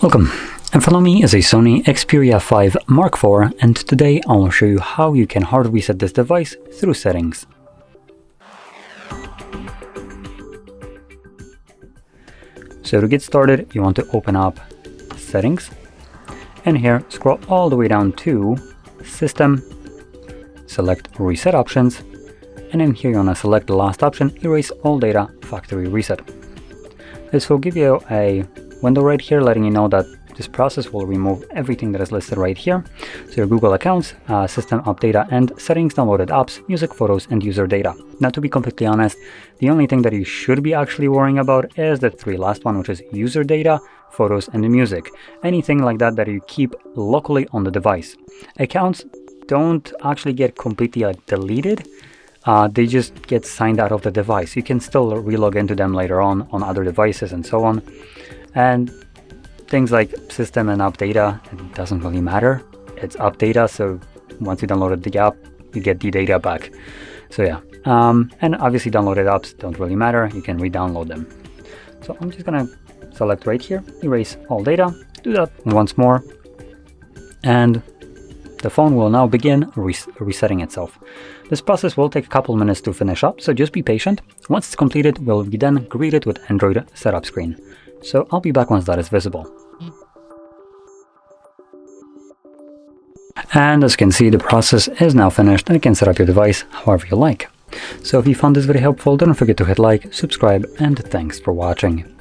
Welcome. In front of me is a SONY Xperia 5 Mark IV, and today I'll show you how you can hard reset this device through settings. So to get started, you want to open up Settings, and here scroll all the way down to System, select Reset Options, and then here you want to select the last option, Erase All Data Factory Reset. This will give you a window right here letting you know that this process will remove everything that is listed right here. So your Google accounts, system app data, and settings, downloaded apps, music, photos, and user data. Now, to be completely honest, the only thing that you should be actually worrying about is the three last one, which is user data, photos, and the music. Anything like that that you keep locally on the device. Accounts don't actually get completely deleted. They just get signed out of the device. You can still relog into them later on other devices and so on. And things like system and app data, it doesn't really matter. It's app data, so once you downloaded the app, you get the data back. So yeah, and obviously downloaded apps don't really matter. You can re-download them. So I'm just gonna select right here, erase all data, do that once more, and the phone will now begin resetting itself. This process will take a couple minutes to finish up, so just be patient. Once it's completed, we'll be then greeted with Android setup screen. So I'll be back once that is visible. And as you can see, the process is now finished and you can set up your device however you like. So if you found this video helpful, don't forget to hit like, subscribe, and thanks for watching.